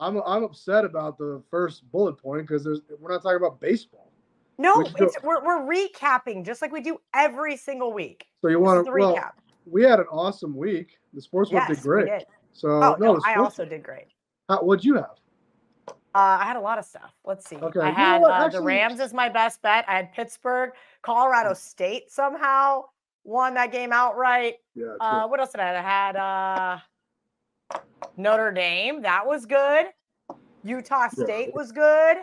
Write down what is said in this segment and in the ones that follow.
I'm upset about the first bullet point because we're not talking about baseball. No, we're recapping just like we do every single week. So you want to recap? Well, we had an awesome week. The sportsbook did great. We did. So no, I also did great. What'd you have? I had a lot of stuff. Let's see. Okay. I had the Rams as my best bet. I had Pittsburgh. Colorado State somehow won that game outright. Yeah. What else did I have? I had Notre Dame. That was good. Utah State was good.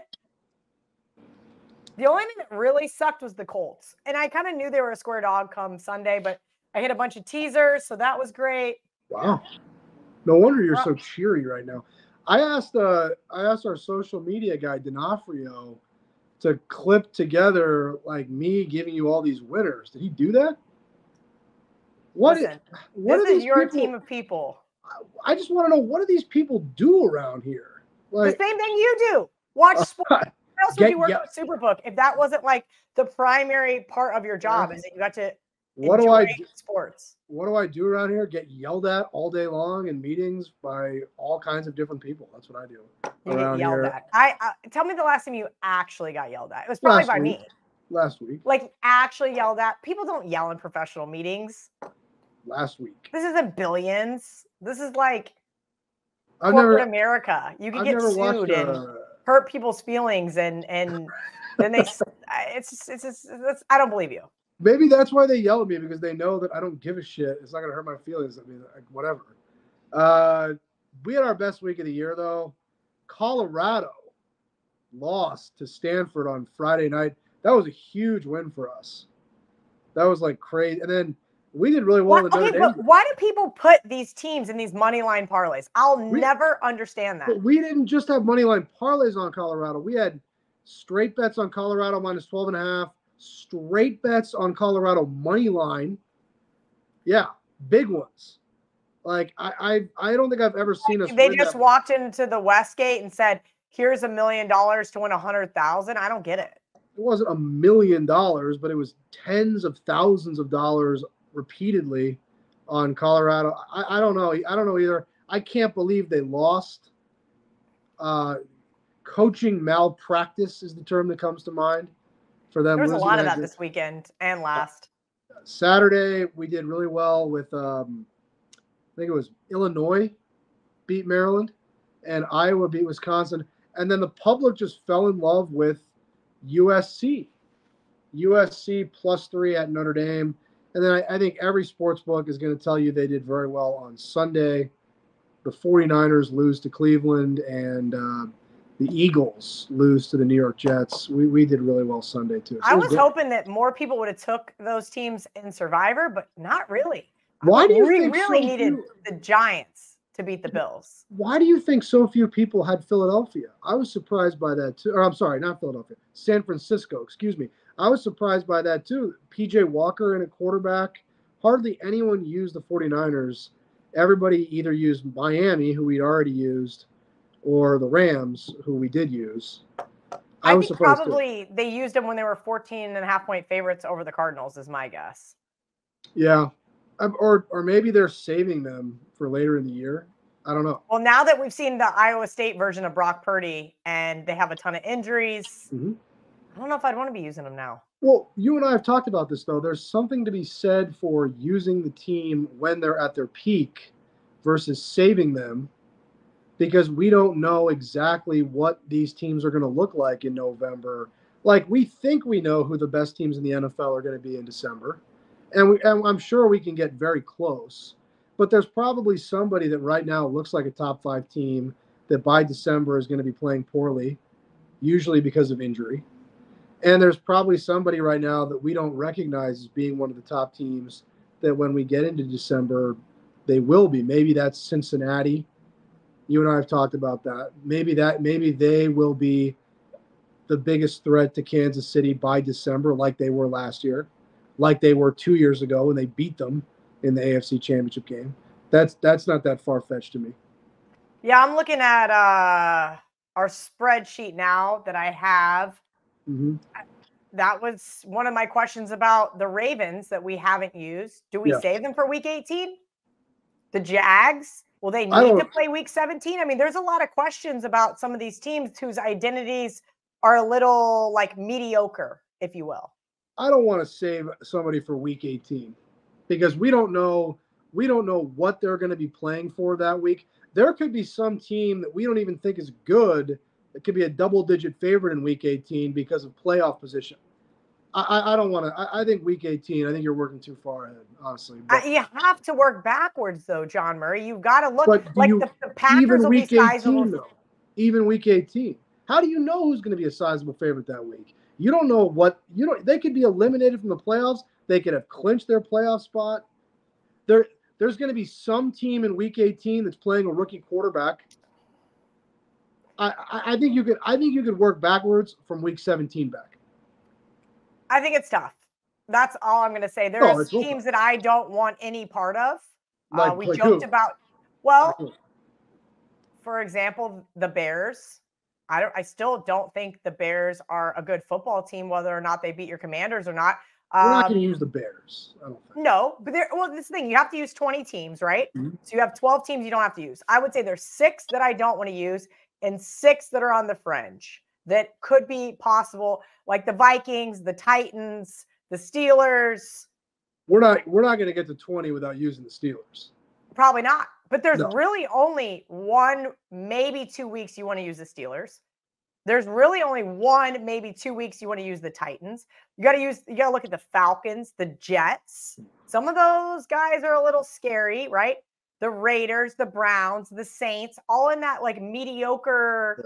The only thing that really sucked was the Colts. And I kind of knew they were a square dog come Sunday, but I hit a bunch of teasers, so that was great. Wow. No wonder you're so cheery right now. I asked our social media guy, D'Onofrio, to clip together like me giving you all these winners. Did he do that? This is your team of people. I just want to know, what do these people do around here? Like, the same thing you do. Watch sports. How else would you work with SuperBook if that wasn't like the primary part of your job? Is that you got to enjoy sports? What do I do around here? Get yelled at all day long in meetings by all kinds of different people. That's what I do. You get yelled at. Tell me the last time you actually got yelled at. It was probably by me. Last week. Like actually yelled at. People don't yell in professional meetings. Last week. This isn't billions. This is like corporate America. You can get sued and hurt people's feelings, and then they. It's I don't believe you. Maybe that's why they yell at me, because they know that I don't give a shit. It's not going to hurt my feelings. I mean, like, whatever. We had our best week of the year, though. Colorado lost to Stanford on Friday night. That was a huge win for us. That was like crazy. And then we did really well. Why do people put these teams in these money line parlays? I'll never understand that. But we didn't just have money line parlays on Colorado. We had straight bets on Colorado minus 12.5. Straight bets on Colorado money line. Yeah, big ones. Like I don't think I've ever seen us. They just walked into the Westgate and said, "Here's $1 million to win 100,000." I don't get it. It wasn't $1 million, but it was tens of thousands of dollars repeatedly on Colorado. I don't know. I don't know either. I can't believe they lost. Coaching malpractice is the term that comes to mind for them. There was a lot of that this weekend and last. Saturday, we did really well with, I think it was Illinois beat Maryland and Iowa beat Wisconsin. And then the public just fell in love with USC. USC +3 at Notre Dame. And then I think every sports book is going to tell you they did very well on Sunday. The 49ers lose to Cleveland, and the Eagles lose to the New York Jets. We did really well Sunday, too. So I was hoping that more people would have took those teams in Survivor, but not really. Why do you think we really needed the Giants to beat the Bills? Why do you think so few people had Philadelphia? I was surprised by that, too. Or I'm sorry, not Philadelphia. San Francisco, excuse me. I was surprised by that, too. P.J. Walker in a quarterback. Hardly anyone used the 49ers. Everybody either used Miami, who we'd already used, or the Rams, who we did use. I think probably they used them when they were 14.5-point favorites over the Cardinals, is my guess. Yeah. Or maybe they're saving them for later in the year. I don't know. Well, now that we've seen the Iowa State version of Brock Purdy and they have a ton of injuries, I don't know if I'd want to be using them now. Well, you and I have talked about this, though. There's something to be said for using the team when they're at their peak versus saving them, because we don't know exactly what these teams are going to look like in November. Like, we think we know who the best teams in the NFL are going to be in December, and I'm sure we can get very close. But there's probably somebody that right now looks like a top 5 team that by December is going to be playing poorly, usually because of injury. And there's probably somebody right now that we don't recognize as being one of the top teams that when we get into December, they will be. Maybe that's Cincinnati. You and I have talked about that. Maybe they will be the biggest threat to Kansas City by December, like they were last year, like they were 2 years ago when they beat them in the AFC Championship game. That's not that far-fetched to me. Yeah, I'm looking at our spreadsheet now that I have. Mm-hmm. That was one of my questions about the Ravens that we haven't used. Do we save them for week 18? The Jags? Will they need to play week 17? I mean, there's a lot of questions about some of these teams whose identities are a little like mediocre, if you will. I don't want to save somebody for week 18 because we don't know what they're going to be playing for that week. There could be some team that we don't even think is good that could be a double-digit favorite in week 18 because of playoff position. I don't want to. I think week 18. I think you're working too far ahead, honestly. You have to work backwards, though, John Murray. You've got to look like the Packers will be sizable. Even week 18. How do you know who's going to be a sizable favorite that week? You don't know They could be eliminated from the playoffs. They could have clinched their playoff spot. There's going to be some team in week 18 that's playing a rookie quarterback. I think you could work backwards from week 17 back. I think it's tough. That's all I'm going to say. There's teams that I don't want any part of. We joked about, for example, the Bears. I still don't think the Bears are a good football team, whether or not they beat your Commanders or not. We're not going to use the Bears. I don't think. No, but this thing, you have to use 20 teams, right? Mm-hmm. So you have 12 teams you don't have to use. I would say there's 6 that I don't want to use and 6 that are on the fringe that could be possible, like the Vikings, the Titans, the Steelers. We're not going to get to 20 without using the Steelers. Probably not. But there's really only 1, maybe 2 weeks you want to use the Steelers. There's really only 1, maybe 2 weeks you want to use the Titans. You got to look at the Falcons, the Jets. Some of those guys are a little scary, right? The Raiders, the Browns, the Saints, all in that like mediocre.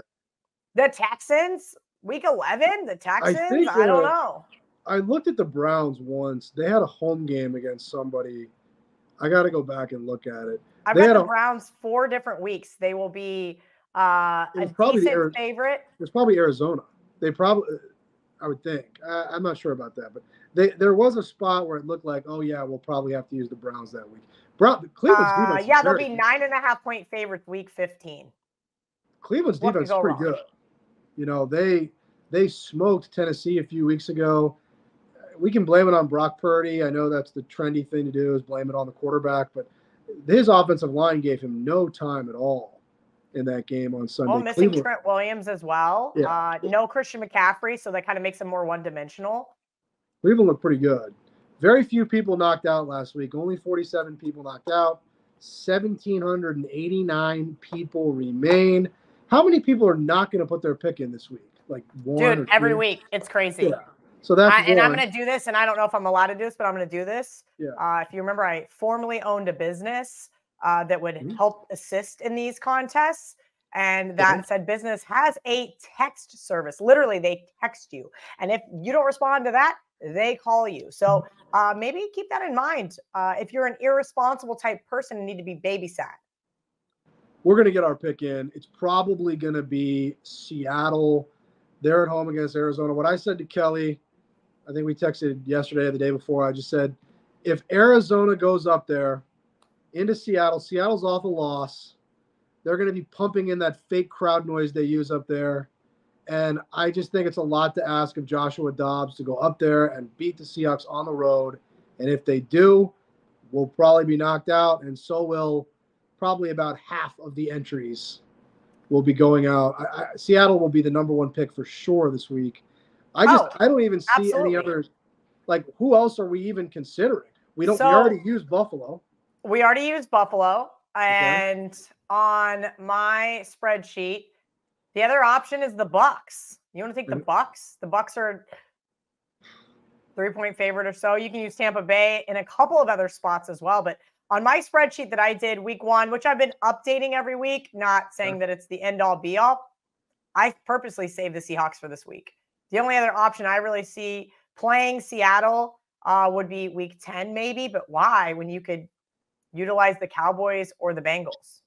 The Texans, week 11, the Texans, I don't know. I looked at the Browns once. They had a home game against somebody. I got to go back and look at it. I've got the Browns 4 different weeks. They will be a decent favorite. It's probably Arizona. I would think. I'm not sure about that, but there was a spot where it looked like, oh yeah, we'll probably have to use the Browns that week. Cleveland's defense. Yeah, they'll be 9.5-point favorites week 15. Cleveland's defense is pretty good. You know, they smoked Tennessee a few weeks ago. We can blame it on Brock Purdy. I know that's the trendy thing to do is blame it on the quarterback, but his offensive line gave him no time at all in that game on Sunday. Oh, missing Trent Williams as well. Yeah. No Christian McCaffrey, so that kind of makes him more one-dimensional. Cleveland looked pretty good. Very few people knocked out last week. Only 47 people knocked out. 1,789 people remain. How many people are not going to put their pick in this week? Like one? Dude, every week. It's crazy. Yeah. So that's and I'm going to do this, and I don't know if I'm allowed to do this, but I'm going to do this. Yeah. If you remember, I formerly owned a business that would help assist in these contests, and that said business has a text service. Literally, they text you, and if you don't respond to that, they call you. So maybe keep that in mind. If you're an irresponsible type person and need to be babysat. We're going to get our pick in. It's probably going to be Seattle. They're at home against Arizona. What I said to Kelly, I think we texted yesterday or the day before, I just said, if Arizona goes up there into Seattle, Seattle's off a loss. They're going to be pumping in that fake crowd noise they use up there. And I just think it's a lot to ask of Joshua Dobbs to go up there and beat the Seahawks on the road. And if they do, we'll probably be knocked out, and so will probably about half of the entries will be going out. Seattle will be the number 1 pick for sure this week. I don't even see any others. Like, who else are we even considering? We already used Buffalo. We already used Buffalo. And on my spreadsheet, the other option is the Bucks. You want to take the Bucks? The Bucks are 3-point favorite or so. You can use Tampa Bay in a couple of other spots as well, but on my spreadsheet that I did week 1, which I've been updating every week, not saying that it's the end-all, be-all, I purposely saved the Seahawks for this week. The only other option I really see playing Seattle would be week 10 maybe, but why when you could utilize the Cowboys or the Bengals?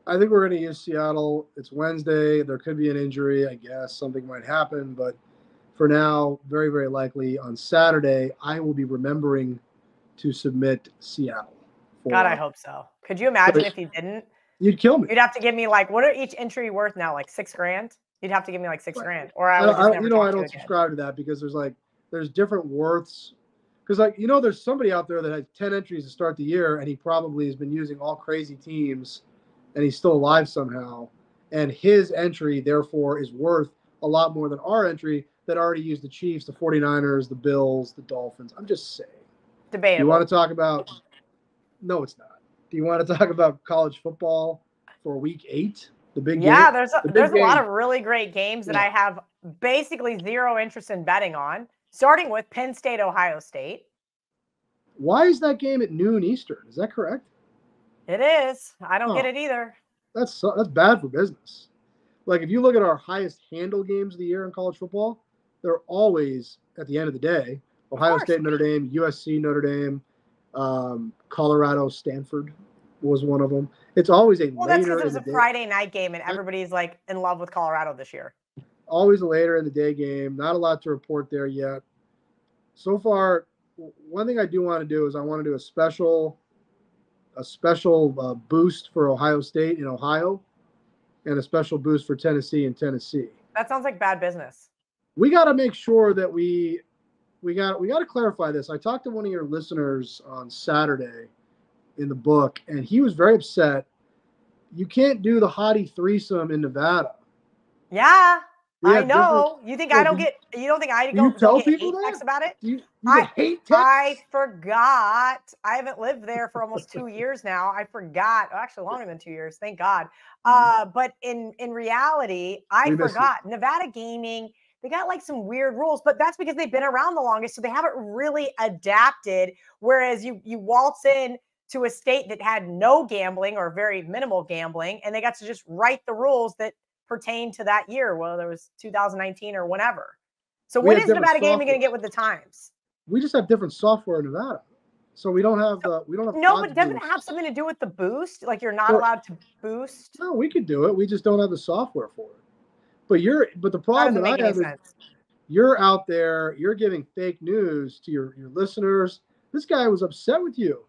I think we're going to use Seattle. It's Wednesday. There could be an injury, I guess. Something might happen, but for now, very, very likely on Saturday, I will be remembering to submit Seattle. God, I hope so. Could you imagine if you didn't? You'd kill me. You'd have to give me what are each entry worth now? Like $6,000? You'd have to give me like $6,000. Or I don't subscribe to that because there's different worths. Because, like, you know, there's somebody out there that had 10 entries to start the year, and he probably has been using all crazy teams, and he's still alive somehow. And his entry, therefore, is worth a lot more than our entry that already used the Chiefs, the 49ers, the Bills, the Dolphins. I'm just saying. Debatable. You want to talk about – no, it's not. Do you want to talk about college football for week 8? The big game? Yeah, there's a lot of really great games that I have basically zero interest in betting on, starting with Penn State, Ohio State. Why is that game at noon Eastern? Is that correct? It is. I don't get it either. That's bad for business. Like, if you look at our highest handle games of the year in college football, they're always at the end of the day. Ohio State, Notre Dame, USC, Notre Dame, Colorado, Stanford was one of them. It's always a later. Well, that's because it was a Friday night game, and everybody's like in love with Colorado this year. Always a later in the day game. Not a lot to report there yet. So far, one thing I do want to do is I want to do a special boost for Ohio State in Ohio, and a special boost for Tennessee in Tennessee. That sounds like bad business. We got to make sure that we got to clarify this. I talked to one of your listeners on Saturday in the book, and he was very upset. You can't do the hottie threesome in Nevada. Yeah. I know. You think I don't get? You don't think I don't tell get people hate texts about it? You hate texts? I forgot. I haven't lived there for almost 2 years now. I forgot. Actually, longer than 2 years. Thank God. But in reality, I forgot. Nevada gaming. They got like some weird rules, but that's because they've been around the longest, so they haven't really adapted. Whereas you waltz in to a state that had no gambling or very minimal gambling, and they got to just write the rules that pertain to that year, whether it was 2019 or whenever. So when is Nevada gaming going to get with the times? We just have different software in Nevada, so we don't have No, but doesn't it have something to do with the boost? Like you're not allowed to boost? No, we could do it. We just don't have the software for it. But the problem that I have is you're out there, you're giving fake news to your listeners. This guy was upset with you.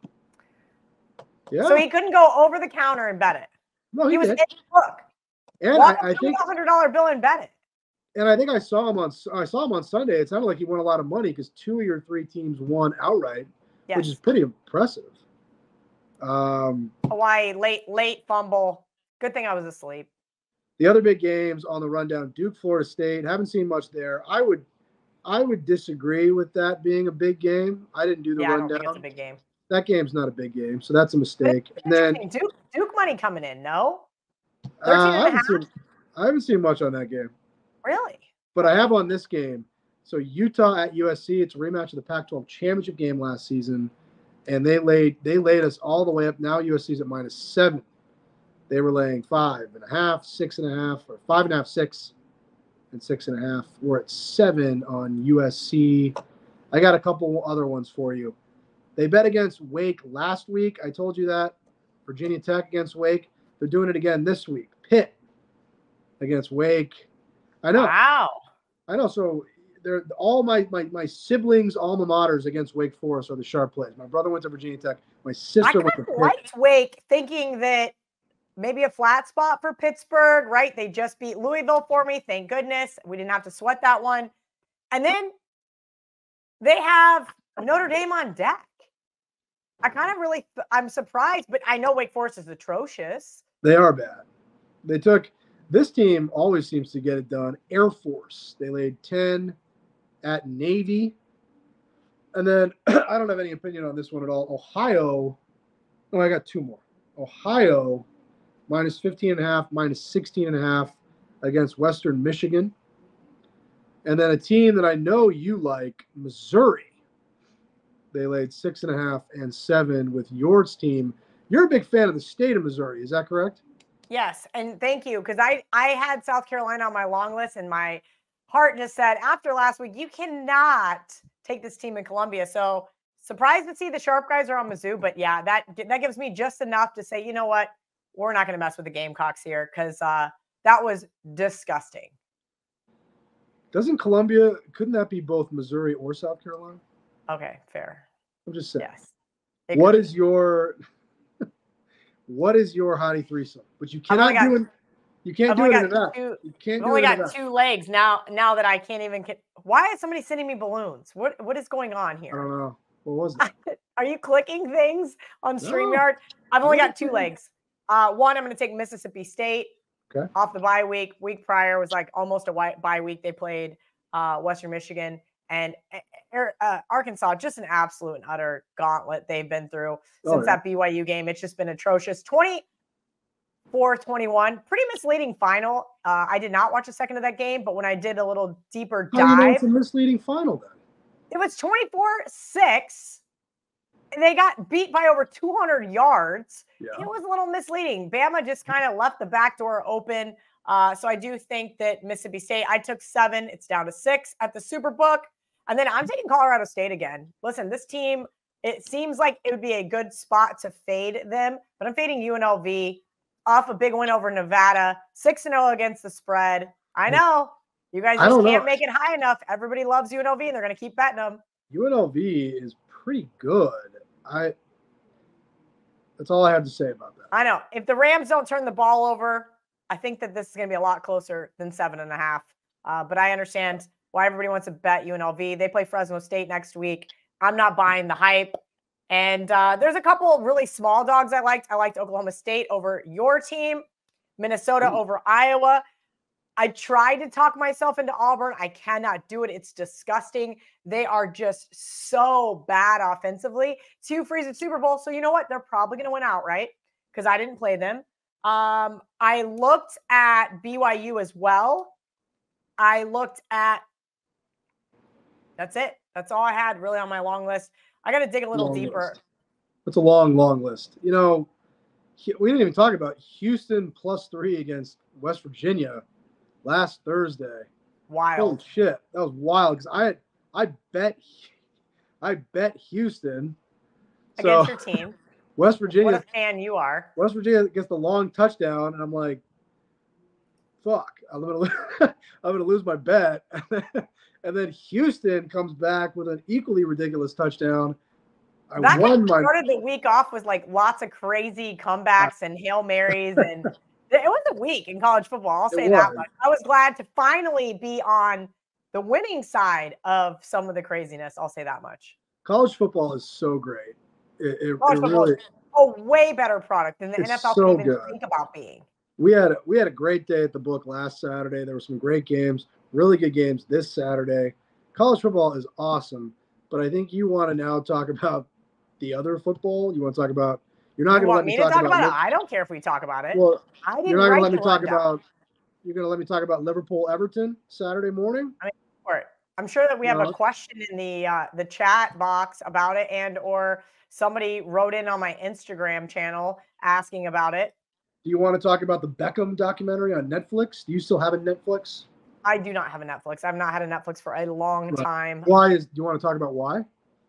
Yeah. So he couldn't go over the counter and bet it. No, he was did. in the book. And I think $100 bill and bet it. And I think I saw him on Sunday. It sounded like he won a lot of money because 2 of your 3 teams won outright, which is pretty impressive. Hawaii late fumble. Good thing I was asleep. The other big games on the rundown: Duke, Florida State. Haven't seen much there. I would disagree with that being a big game. I didn't do the rundown. I don't think it's a big game. That game's not a big game, so that's a mistake. And then Duke money coming in. No. I haven't seen much on that game. Really? But I have on this game. So Utah at USC. It's a rematch of the Pac-12 championship game last season, and they laid us all the way up. Now USC's at -7. They were laying 5.5, 6.5, or 5.5, 6, and 6.5. We're at 7 on USC. I got a couple other ones for you. They bet against Wake last week. I told you that. Virginia Tech against Wake. They're doing it again this week. Pitt against Wake. I know. Wow. I know. So they're all my siblings' alma maters against Wake Forest are the sharp plays. My brother went to Virginia Tech. My sister went to Pitt. I liked Wake, thinking that maybe a flat spot for Pittsburgh, right? They just beat Louisville for me. Thank goodness. We didn't have to sweat that one. And then they have Notre Dame on deck. I kind of I'm surprised, but I know Wake Forest is atrocious. They are bad. This team always seems to get it done. Air Force. They laid 10 at Navy. And then I don't have any opinion on this one at all. Ohio. Oh, I got 2 more. Ohio -15.5, -16.5 against Western Michigan. And then a team that I know you like, Missouri. They laid 6.5 and 7 with your team. You're a big fan of the state of Missouri. Is that correct? Yes. And thank you. Because I had South Carolina on my long list, and my heart just said, after last week, you cannot take this team in Columbia. So surprised to see the sharp guys are on Mizzou. But yeah, that gives me just enough to say, you know what? We're not going to mess with the Gamecocks here, because that was disgusting. Couldn't that be both Missouri or South Carolina? Okay, fair. I'm just saying. Yes. What is your hottie threesome? But you cannot do it. You can't do it in that. I've only got 2 legs now that I can't even. Why is somebody sending me balloons? What is going on here? I don't know. What was that? Are you clicking things on StreamYard? I've only got 2 legs. One, I'm going to take Mississippi State off the bye week. Week prior was like almost a bye week. They played Western Michigan and Arkansas. Just an absolute and utter gauntlet they've been through since that BYU game. It's just been atrocious. 24-21, pretty misleading final. I did not watch a second of that game, but when I did a little deeper dive. How do you know it's a misleading final then? It was 24-6. They got beat by over 200 yards. Yeah. It was a little misleading. Bama just kind of left the back door open. So I do think that Mississippi State, I took 7. It's down to 6 at the SuperBook. And then I'm taking Colorado State again. Listen, this team, it seems like it would be a good spot to fade them, but I'm fading UNLV off a big win over Nevada, 6-0 against the spread. I know. You guys just can't make it high enough. Everybody loves UNLV, and they're going to keep betting them. UNLV is pretty good. That's all I have to say about that. I know. If the Rams don't turn the ball over, I think that this is going to be a lot closer than 7.5. But I understand why everybody wants to bet UNLV. They play Fresno State next week. I'm not buying the hype. And there's a couple of really small dogs I liked. I liked Oklahoma State over your team, Minnesota over Iowa. I tried to talk myself into Auburn. I cannot do it. It's disgusting. They are just so bad offensively. 2 frees at Super Bowl. So you know what? They're probably going to win outright because I didn't play them. I looked at BYU as well. That's it. That's all I had really on my long list. I got to dig a little deeper. That's a long list. You know, we didn't even talk about Houston +3 against West Virginia last Thursday. Wild. Holy shit. That was wild because I bet Houston against your team. West Virginia. What a fan you are. West Virginia gets the long touchdown, and I'm like, fuck, I'm gonna lose my bet. And then Houston comes back with an equally ridiculous touchdown. That started the week off with like lots of crazy comebacks and Hail Marys, and it was a week in college football. I'll say that much. I was glad to finally be on the winning side of some of the craziness. I'll say that much. College football is so great. It really is a way better product than the NFL can even think about being. We had a great day at the book last Saturday. There were some great games, really good games this Saturday. College football is awesome, but I think you want to now talk about the other football. You want to talk about. You're not going to let me talk about it. I don't care if we talk about it. Well, you're not going to let me talk about. You're going to let me talk about Liverpool Everton Saturday morning. I'm sure that we have a question in the chat box about it, and or somebody wrote in on my Instagram channel asking about it. Do you want to talk about the Beckham documentary on Netflix? Do you still have a Netflix? I do not have a Netflix. I've not had a Netflix for a long time. Do you want to talk about why?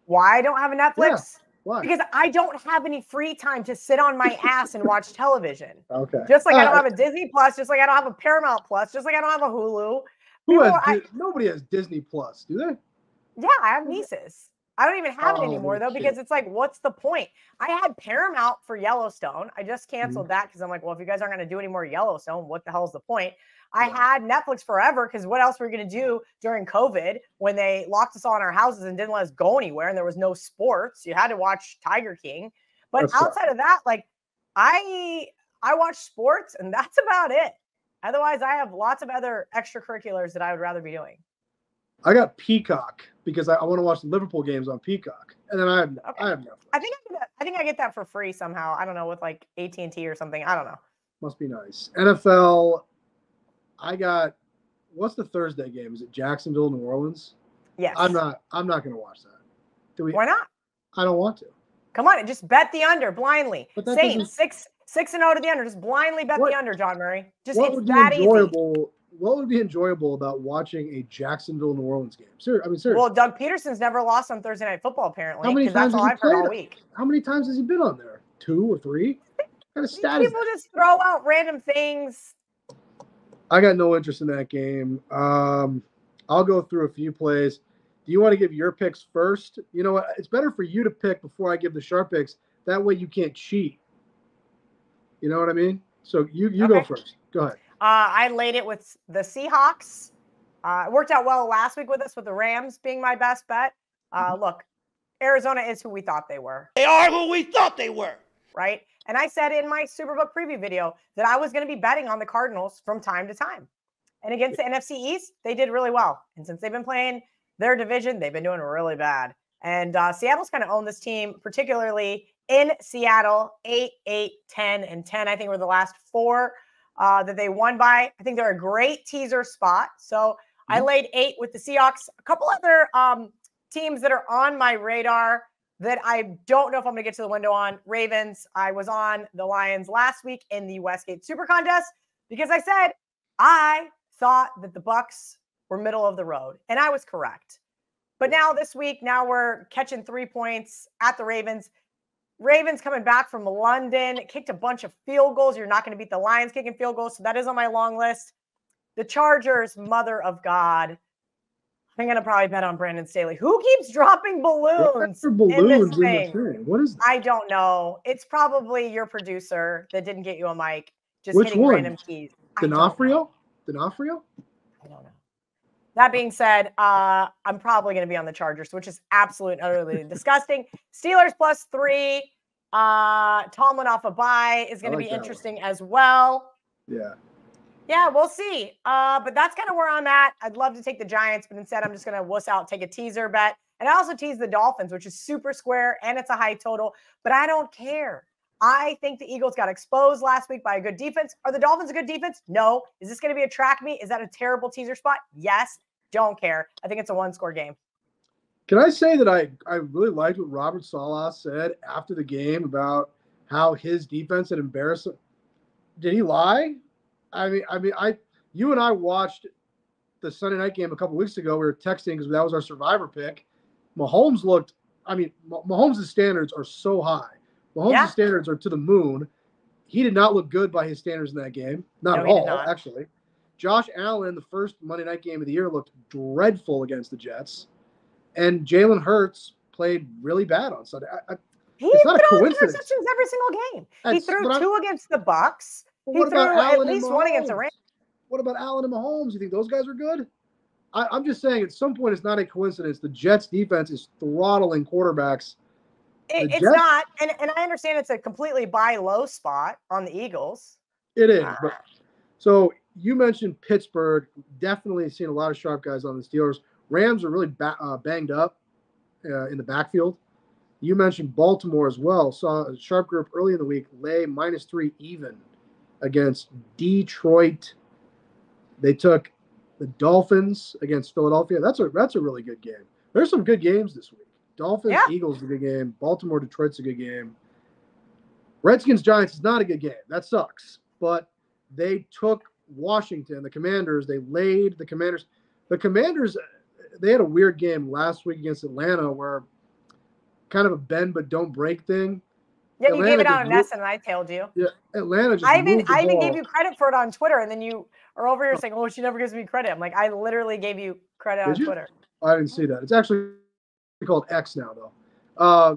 Why I don't have a Netflix? Yeah. Why? Because I don't have any free time to sit on my ass and watch television. Okay. Just like I don't have a Disney Plus, just like I don't have a Paramount Plus, just like I don't have a Hulu. Nobody has Disney Plus, do they? Yeah, I have nieces. I don't even have it anymore, though, because it's like, what's the point? I had Paramount for Yellowstone. I just canceled that because I'm like, well, if you guys aren't going to do any more Yellowstone, what the hell is the point? I had Netflix forever because what else were we going to do during COVID when they locked us all in our houses and didn't let us go anywhere and there was no sports? You had to watch Tiger King. But outside of that, like I watch sports and that's about it. Otherwise, I have lots of other extracurriculars that I would rather be doing. I got Peacock because I want to watch the Liverpool games on Peacock, and then I have Netflix. I think I get that for free somehow. I don't know, with like AT&T or something. I don't know. Must be nice. NFL. I got. What's the Thursday game? Is it Jacksonville, New Orleans? Yes. I'm not going to watch that. Why not? I don't want to. Come on, and just bet the under blindly. Saints 6-0 to the under. Just blindly bet the under, John Murray. Just it's that easy. What would be enjoyable about watching a Jacksonville New Orleans game? Seriously. Well, Doug Peterson's never lost on Thursday Night Football, apparently, because that's all I've heard all week. How many times has he been on there? 2 or 3? What kind of stat People just throw out random things. I got no interest in that game. I'll go through a few plays. Do you want to give your picks first? You know what? It's better for you to pick before I give the sharp picks. That way you can't cheat. You know what I mean? So you go first. Go ahead. I laid it with the Seahawks. It worked out well last week with us with the Rams being my best bet. Look, Arizona is who we thought they were. They are who we thought they were. Right? And I said in my SuperBook preview video that I was going to be betting on the Cardinals from time to time. And against the NFC East, they did really well. And since they've been playing their division, they've been doing really bad. And Seattle's kind of owned this team, particularly in Seattle, 8, 10, and 10. I think were the last 4 that they won by. I think they're a great teaser spot. So I laid 8 with the Seahawks. A couple other teams that are on my radar that I don't know if I'm going to get to the window on. Ravens. I was on the Lions last week in the Westgate Super Contest because I said I thought that the Bucks were middle of the road, and I was correct. But now this week, now we're catching 3 points at the Ravens. Ravens coming back from London, kicked a bunch of field goals. You're not going to beat the Lions kicking field goals, so that is on my long list. The Chargers, mother of God. I'm going to probably bet on Brandon Staley. Who keeps dropping balloons in this thing? What is that? I don't know. It's probably your producer that didn't get you a mic. Just Which hitting one? Random keys. D'Onofrio? D'Onofrio? I don't know. That being said, I'm probably going to be on the Chargers, which is absolutely and utterly disgusting. Steelers +3. Tomlin off a bye is going to be interesting as well. Yeah. Yeah, we'll see. But that's kind of where I'm at. I'd love to take the Giants, but instead I'm just going to wuss out, take a teaser bet. And I also tease the Dolphins, which is super square, and it's a high total. But I don't care. I think the Eagles got exposed last week by a good defense. Are the Dolphins a good defense? No. Is this going to be a track meet? Is that a terrible teaser spot? Yes. Don't care. I think it's a 1-score game. Can I say that I really liked what Robert Saleh said after the game about how his defense had embarrassed him? Did he lie? You and I watched the Sunday night game a couple weeks ago. We were texting because that was our survivor pick. Mahomes Mahomes' standards are so high. Mahomes' standards are to the moon. He did not look good by his standards in that game. Not at all, actually. Josh Allen, the first Monday night game of the year, looked dreadful against the Jets. And Jalen Hurts played really bad on Sunday. It's not a coincidence. Interceptions every single game. He threw 2 against the Bucks. He threw at least 1 against the Rams. What about Allen and Mahomes? You think those guys are good? I'm just saying, at some point, it's not a coincidence. The Jets' defense is throttling quarterbacks. It's not, and I understand it's a completely buy low spot on the Eagles. It is. So you mentioned Pittsburgh. Definitely seen a lot of sharp guys on the Steelers. Rams are really banged up in the backfield. You mentioned Baltimore as well. Saw a sharp group early in the week lay -3 even against Detroit. They took the Dolphins against Philadelphia. That's a really good game. There's some good games this week. Dolphins, Eagles is a good game. Baltimore, Detroit's a good game. Redskins, Giants is not a good game. That sucks. But they took Washington, the Commanders. They laid the Commanders. The Commanders, they had a weird game last week against Atlanta where kind of a bend but don't break thing. Yeah, Atlanta, you gave it on a Nesson and I tailed you. Yeah, Atlanta just I even gave you credit for it on Twitter, and then you are over here saying, "Oh, she never gives me credit." I'm like, I literally gave you credit on Twitter. I didn't see that. It's actually called X now, though.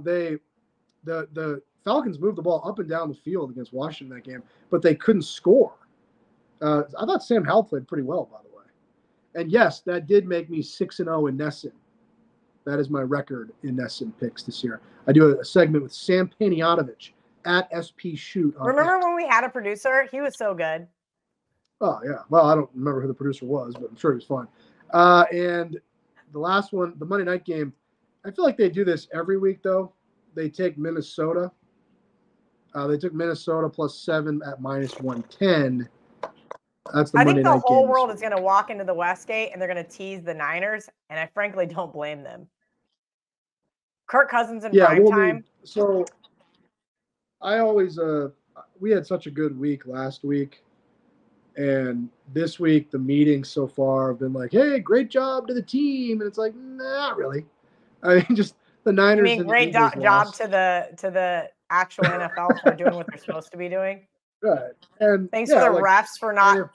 The Falcons moved the ball up and down the field against Washington that game, but they couldn't score. I thought Sam Howell played pretty well, by the way. And yes, that did make me 6-0 in Nesson. That is my record in Nesson picks this year. I do a segment with Sam Panayotovich at SP Shoot. Remember when we had a producer? He was so good. Oh, yeah. Well, I don't remember who the producer was, but I'm sure he was fine. And the last one, the Monday night game, I feel like they do this every week, though. They take Minnesota. They took Minnesota +7 at -110. That's the Monday night game. I think the whole world is going to walk into the Westgate and they're going to tease the Niners, and I frankly don't blame them. Kirk Cousins in prime time. So I always we had such a good week last week, and this week the meetings so far have been like, "Hey, great job to the team," and it's like, not really. I mean, just the Niners. You mean great job to the actual NFL for doing what they're supposed to be doing? Right. And thanks for the refs for not,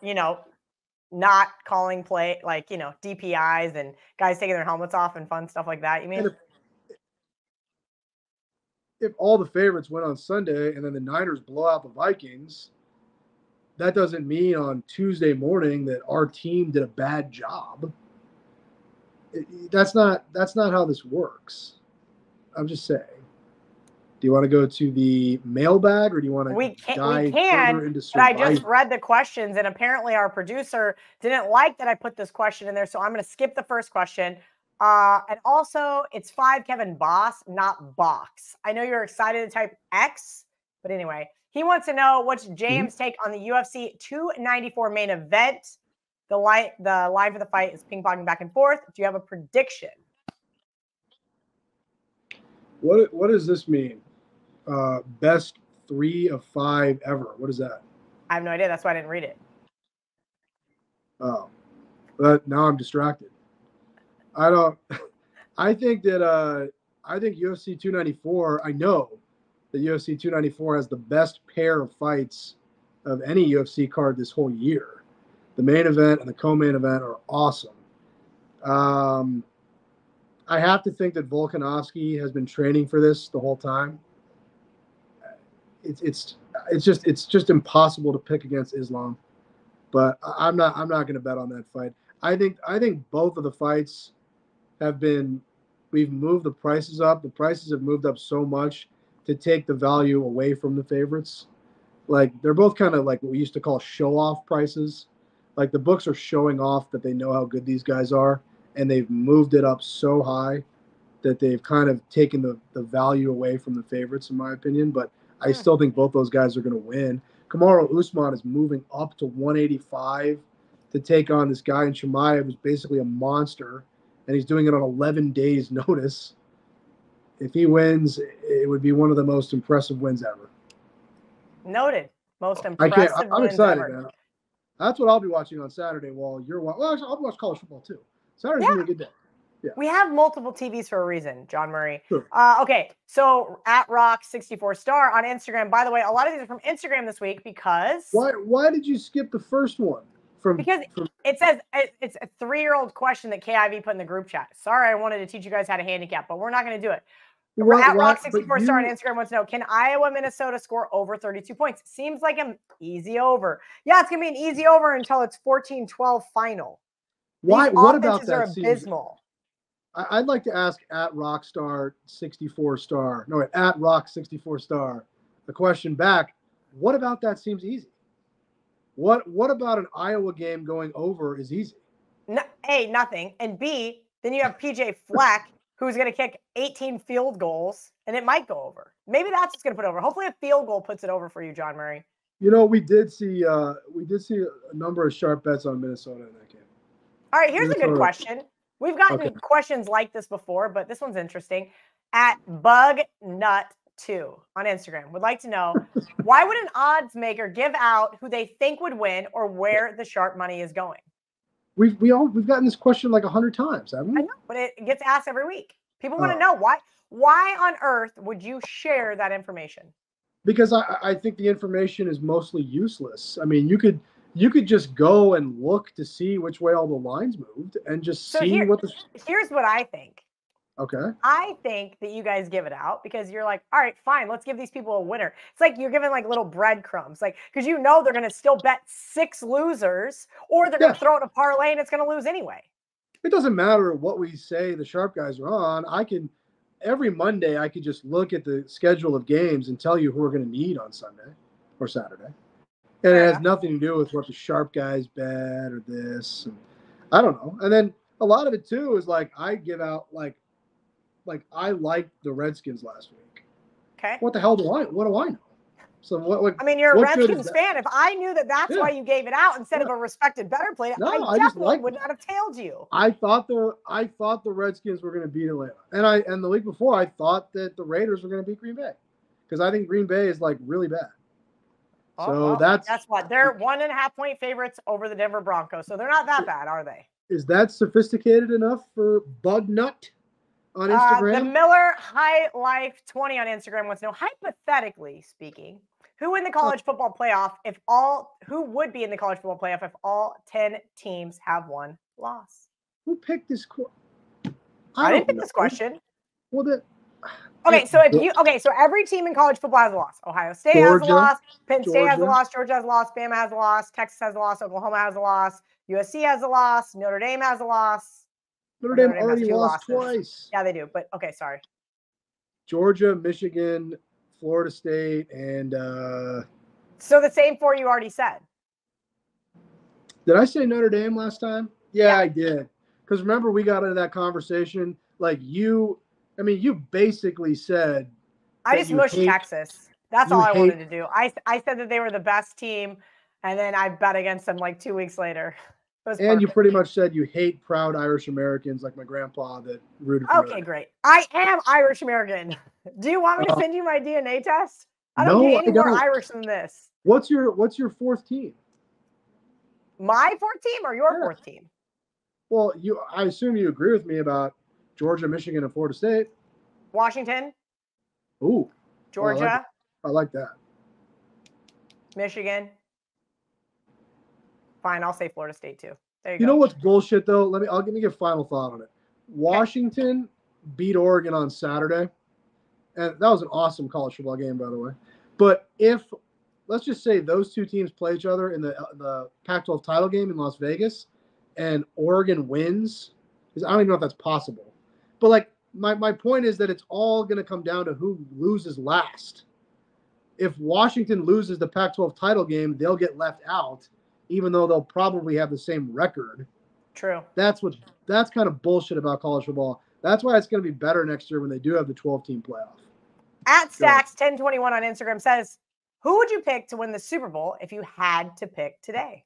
not calling play, DPIs and guys taking their helmets off and fun stuff like that. You mean? If all the favorites win on Sunday and then the Niners blow out the Vikings, that doesn't mean on Tuesday morning that our team did a bad job. That's not how this works. I'm just saying. Do you want to go to the mailbag, or do you want to dive further into Survivor? But I just read the questions, and apparently our producer didn't like that I put this question in there, so I'm going to skip the first question. And also, it's 5 Kevin Boss, not Box. I know you're excited to type X, but anyway, he wants to know what's James' take on the UFC 294 main event. The line for the fight is ping-ponging back and forth. Do you have a prediction? What does this mean? Best 3 of 5 ever. What is that? I have no idea. That's why I didn't read it. Oh, but now I'm distracted. I think UFC 294. I know that UFC 294 has the best pair of fights of any UFC card this whole year. The main event and the co-main event are awesome. I have to think that Volkanovski has been training for this the whole time. It's just impossible to pick against Islam, but I'm not going to bet on that fight. I think both of the fights we've moved the prices up. The prices have moved up so much to take the value away from the favorites. Like, they're both kind of like what we used to call show off prices. Like, the books are showing off that they know how good these guys are, and they've moved it up so high that they've kind of taken the value away from the favorites, in my opinion. But I still think both those guys are going to win. Kamaru Usman is moving up to 185 to take on this guy in Chimaev, who's basically a monster, and he's doing it on 11 days' notice. If he wins, it would be one of the most impressive wins ever. Noted. Most impressive I'm wins excited, ever. man. That's what I'll be watching on Saturday while you're watching. Well, actually, I'll watch college football too. Saturday's going to be a good day. Yeah. We have multiple TVs for a reason, John Murray. Sure. Okay, so at Rock64star on Instagram. By the way, a lot of these are from Instagram this week because... Why did you skip the first one? Because it says it's a 3-year-old question that KIV put in the group chat. Sorry, I wanted to teach you guys how to handicap, but we're not going to do it. At Rock64star on Instagram wants to know, can Iowa, Minnesota score over 32 points? Seems like an easy over. Yeah, it's going to be an easy over until it's 14-12 final. Why? These what about that? Are abysmal. I'd like to ask at Rockstar64star. No, at Rock64star. The question back: what about that seems easy? What about an Iowa game going over is easy? No, A, nothing, and B, then you have PJ Fleck, who's going to kick 18 field goals, and it might go over. Maybe that's what's going to put it over. Hopefully, a field goal puts it over for you, John Murray. You know, we did see a number of sharp bets on Minnesota in that game. All right, here's a good question. We've gotten questions like this before, but this one's interesting. At BugNut2 on Instagram would like to know, why would an odds maker give out who they think would win or where the sharp money is going? We've gotten this question like 100 times, haven't we? I know, but it gets asked every week. People want to know why on earth would you share that information? Because I think the information is mostly useless. I mean, you could just go and look to see which way all the lines moved and just see what the... Here's what I think. Okay. I think that you guys give it out because you're like, all right, fine, let's give these people a winner. It's like you're giving like little breadcrumbs, like, because you know they're going to still bet 6 losers or they're going to throw it a parlay and it's going to lose anyway. It doesn't matter what we say the sharp guys are on. Every Monday, I could just look at the schedule of games and tell you who we're going to need on Sunday or Saturday. And it has nothing to do with what the sharp guys bet or this. And I don't know. And then a lot of it, too, is like I give out like I liked the Redskins last week. Okay. What the hell do I know? So what I mean, you're a Redskins fan. If I knew that's why you gave it out instead of a respected better play, I definitely would not have tailed you. I thought the Redskins were going to beat Atlanta. And the week before, I thought that the Raiders were going to beat Green Bay. Because I think Green Bay is like really bad. So that's what they're 1.5 point favorites over the Denver Broncos. So they're not that bad, are they? Is that sophisticated enough for Bugnut on Instagram? The Miller High Life 20 on Instagram wants to know, hypothetically speaking, who in the college football playoff who would be in the college football playoff if all 10 teams have one loss? Who picked this? I didn't pick this question. Well, so every team in college football has a loss. Ohio State has a loss. Penn State has a loss. Georgia has a loss. Bama has a loss. Texas has a loss. Oklahoma has a loss. USC has a loss. Notre Dame has a loss. Notre Dame already lost twice. Yeah, they do. But okay, sorry. Georgia, Michigan, Florida State, and so the same four you already said. Did I say Notre Dame last time? Yeah. I did. Because remember, we got into that conversation. Like you basically said. I just mushed Texas. That's all I wanted to do. I said that they were the best team, and then I bet against them like 2 weeks later. And you pretty much said you hate proud Irish Americans like my grandpa that rooted for Okay, great. I am Irish American. Do you want me to send you my DNA test? I don't get any more Irish than this. What's your fourth team? My fourth team or your fourth team? Well, I assume you agree with me about Georgia, Michigan, and Florida State. Washington. Ooh. Georgia. I like that. Michigan. Fine, I'll say Florida State too. There you go. You know what's bullshit though? Let me give a final thought on it. Washington beat Oregon on Saturday, and that was an awesome college football game, by the way. But let's just say those two teams play each other in the Pac-12 title game in Las Vegas, and Oregon wins, because I don't even know if that's possible. But like my point is that it's all going to come down to who loses last. If Washington loses the Pac-12 title game, they'll get left out, even though they'll probably have the same record. True. That's kind of bullshit about college football. That's why it's going to be better next year when they do have the 12-team playoff. At Stacks1021 on Instagram says, who would you pick to win the Super Bowl if you had to pick today?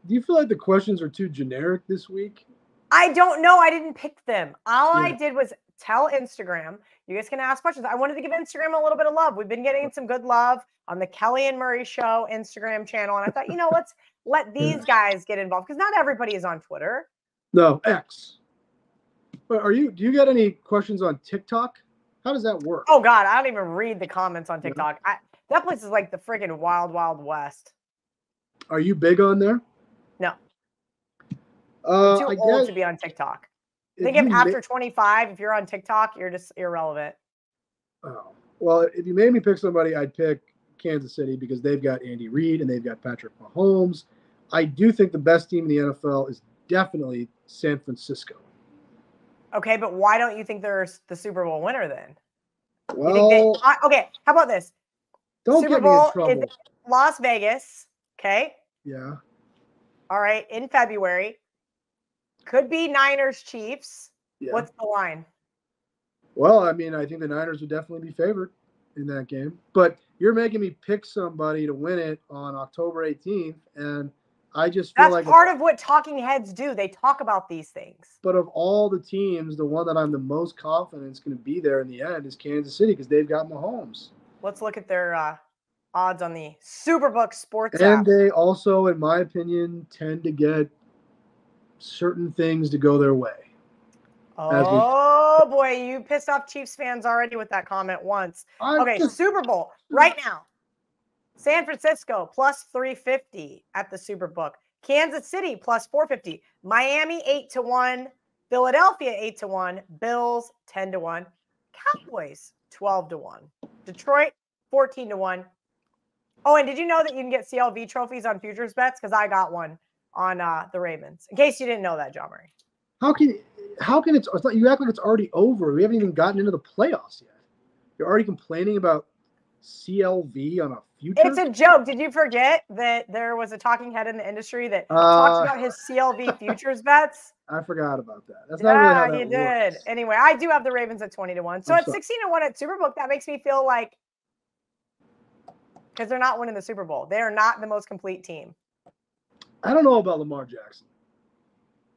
Do you feel like the questions are too generic this week? I don't know. I didn't pick them. All I did was tell Instagram, you guys can ask questions. I wanted to give Instagram a little bit of love. We've been getting some good love on the Kelly and Murray Show Instagram channel. And I thought, let's let these guys get involved, because not everybody is on Twitter. No, X. But do you get any questions on TikTok? How does that work? Oh God, I don't even read the comments on TikTok. That place is like the freaking wild, wild west. Are you big on there? No. I'm too old to be on TikTok. I think if after 25, if you're on TikTok, you're just irrelevant. Oh. Well, if you made me pick somebody, I'd pick Kansas City, because they've got Andy Reid and they've got Patrick Mahomes. I do think the best team in the NFL is definitely San Francisco. Okay, but why don't you think they're the Super Bowl winner then? Well, okay, how about this? Don't Super get Bowl me in trouble. is Las Vegas, okay? Yeah. All right, in February. Could be Niners Chiefs. Yeah. What's the line? Well, I mean, I think the Niners would definitely be favored in that game. But you're making me pick somebody to win it on October 18th, and I just feel that's part of what talking heads do. They talk about these things. But of all the teams, the one that I'm the most confident is going to be there in the end is Kansas City, because they've got Mahomes. Let's look at their odds on the SuperBook Sports app. And they also, in my opinion, tend to get certain things to go their way. Oh, boy, you pissed off Chiefs fans already with that comment once. Super Bowl right now. San Francisco plus 350 at the SuperBook. Kansas City plus 450. Miami 8-1. Philadelphia 8-1. Bills 10-1. Cowboys 12-1. Detroit 14-1. Oh, and did you know that you can get CLV trophies on futures bets? Because I got one on the Ravens. In case you didn't know that, John Murray. How can you act like it's already over? We haven't even gotten into the playoffs yet. You're already complaining about CLV on a future? It's a joke. Did you forget that there was a talking head in the industry that talked about his CLV futures bets? I forgot about that. That's not really how that you did. Works. Anyway, I do have the Ravens at 20-1. So at 16-1 at SuperBook, that makes me feel like, because they're not winning the Super Bowl. They are not the most complete team. I don't know about Lamar Jackson.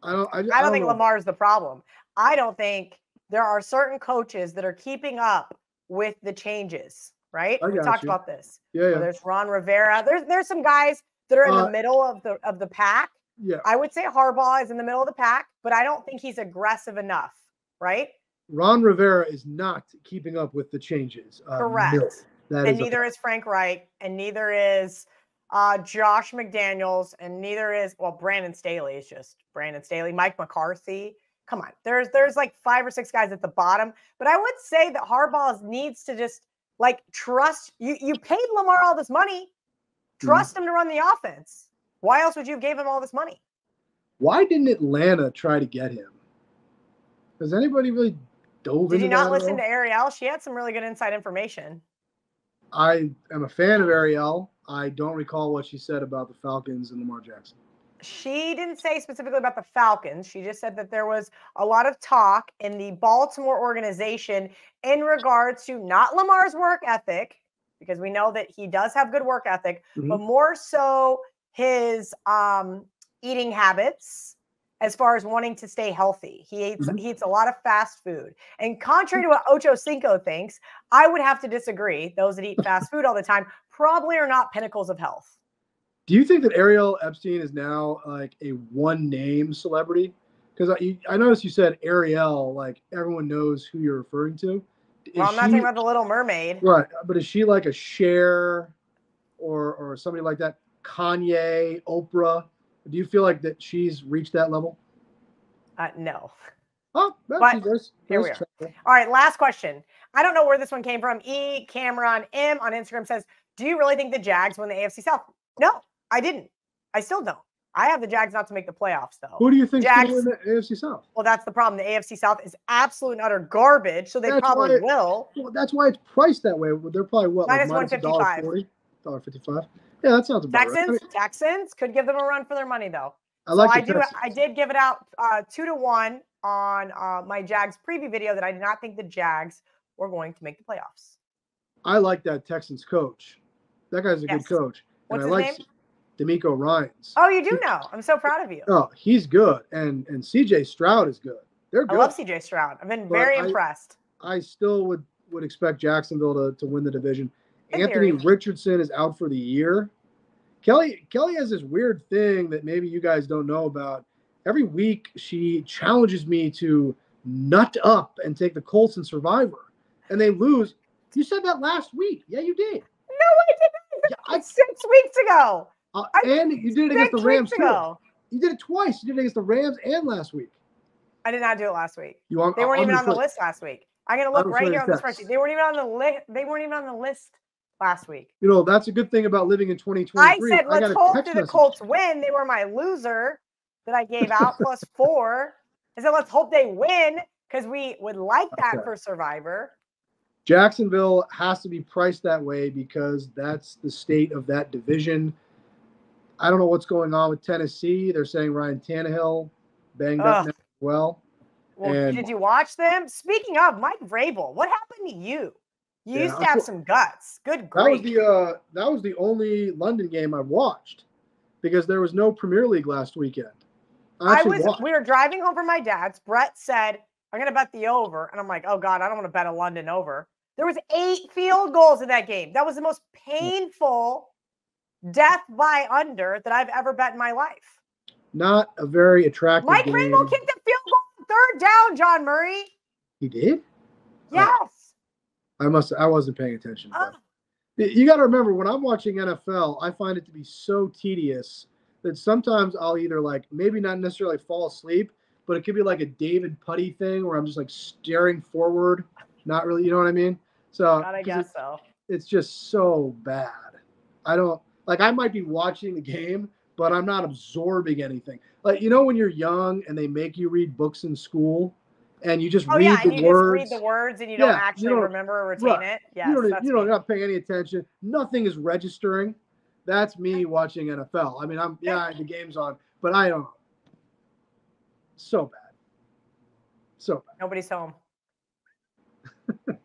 I don't think Lamar is the problem. I don't think there are certain coaches that are keeping up with the changes, right? We talked about this. Yeah. There's Ron Rivera. There's some guys that are in the middle of the pack. Yeah. I would say Harbaugh is in the middle of the pack, but I don't think he's aggressive enough, right? Ron Rivera is not keeping up with the changes. Correct. And neither is Frank Reich, and neither is Josh McDaniels, and neither is, Brandon Staley is just Brandon Staley. Mike McCarthy. Come on. There's like 5 or 6 guys at the bottom. But I would say that Harbaugh needs to just trust. You paid Lamar all this money. Trust him to run the offense. Why else would you have gave him all this money? Why didn't Atlanta try to get him? Does anybody really dove Did into you not that listen to Ariel? She had some really good inside information. I am a fan of Ariel. I don't recall what she said about the Falcons and Lamar Jackson. She didn't say specifically about the Falcons. She just said that there was a lot of talk in the Baltimore organization in regards to not Lamar's work ethic, because we know that he does have good work ethic, but more so his eating habits as far as wanting to stay healthy. He eats a lot of fast food. And contrary to what Ocho Cinco thinks, I would have to disagree. Those that eat fast food all the time probably are not pinnacles of health. Do you think that Ariel Epstein is now like a one-name celebrity? Because I noticed you said Ariel, like everyone knows who you're referring to. Well, I'm not talking about the Little Mermaid. Right, but is she like a Cher or somebody like that? Kanye, Oprah? Do you feel like that she's reached that level? No. Oh, but here we are. All right, last question. I don't know where this one came from. Cameron M on Instagram says, do you really think the Jags win the AFC South? No, I didn't. I still don't. I have the Jags not to make the playoffs, though. Who do you think is going to win the AFC South? Well, that's the problem. The AFC South is absolute and utter garbage, so they probably will. Well, that's why it's priced that way. They're probably what? Minus 155. $1.55. Yeah, that sounds about right. Texans could give them a run for their money, though. I did give it out 2-1 on my Jags preview video that I did not think the Jags were going to make the playoffs. I like that Texans coach. That guy's a good coach. What's his name? DeMeco Ryans. Oh, you do know. I'm so proud of you. Oh, he's good. And CJ Stroud is good. They're good. I love CJ Stroud. I've been very impressed. I still would expect Jacksonville to win the division. Anthony Richardson is out for the year. Kelly has this weird thing that maybe you guys don't know about. Every week she challenges me to nut up and take the Colts in Survivor, and they lose. You said that last week. Yeah, you did. No, I didn't. Yeah, 6 weeks ago. And you did it against the Rams too. You did it twice. You did it against the Rams and last week. I did not do it last week. They weren't even on the list last week. I'm gonna look right here on the spreadsheet. They weren't even on the list. They weren't even on the list last week. You know, that's a good thing about living in 2023. I said, let's hope that the Colts win. They were my loser that I gave out +4. I said, let's hope they win because we would like that for Survivor. Jacksonville has to be priced that way because that's the state of that division. I don't know what's going on with Tennessee. They're saying Ryan Tannehill banged up now as well. Did you watch them? Speaking of Mike Vrabel, what happened to you? You used to have some guts. Good grief. That was the only London game I watched because there was no Premier League last weekend. We were driving home from my dad's. Brett said, I'm going to bet the over. And I'm like, oh, God, I don't want to bet a London over. There was 8 field goals in that game. That was the most painful death by under that I've ever bet in my life. Not a very attractive Mike game. Vrabel kicked a field goal 3rd down, John Murray. He did? Yes. I wasn't paying attention. You got to remember, when I'm watching NFL, I find it to be so tedious that sometimes I'll either maybe not necessarily fall asleep, but it could be like a David Putty thing where I'm just staring forward, not really, you know what I mean? So I guess so. It's just so bad. I might be watching the game, but I'm not absorbing anything. When you're young and they make you read books in school and you just read the words. Just read the words and you don't actually remember or retain it. Yes, you're not paying any attention. Nothing is registering. That's me watching NFL. I mean, the game's on, but I don't know. So bad. So bad. Nobody's home.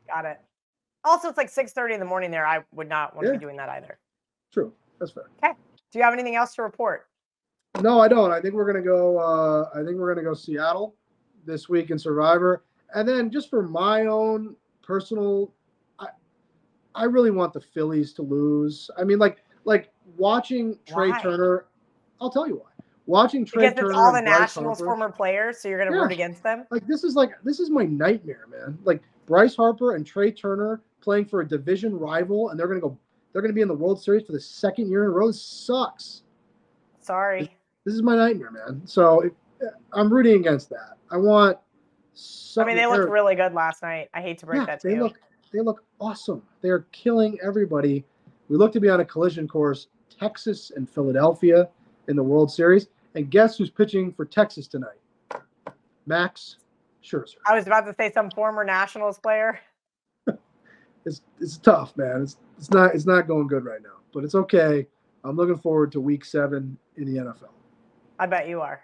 Got it. Also, it's 6:30 in the morning there. I would not want to be doing that either. True. That's fair. Okay. Do you have anything else to report? No, I don't. I think we're gonna go. Seattle this week in Survivor, and then just for my own personal, I really want the Phillies to lose. I mean, watching Trey Turner. I'll tell you why. Watching Trey Turner. Because it's all the Nationals' former players, so you're gonna root against them. This is my nightmare, man. Bryce Harper and Trey Turner playing for a division rival, and they're gonna be in the World Series for the 2nd year in a row. This sucks. Sorry. This is my nightmare, man. So I'm rooting against that. I want. They looked really good last night. I hate to break that to you. They look awesome. They're killing everybody. We look to be on a collision course. Texas and Philadelphia in the World Series, and guess who's pitching for Texas tonight? Max Sure. I was about to say some former Nationals player. It's tough, man. It's not going good right now, but it's okay. I'm looking forward to Week 7 in the NFL. I bet you are.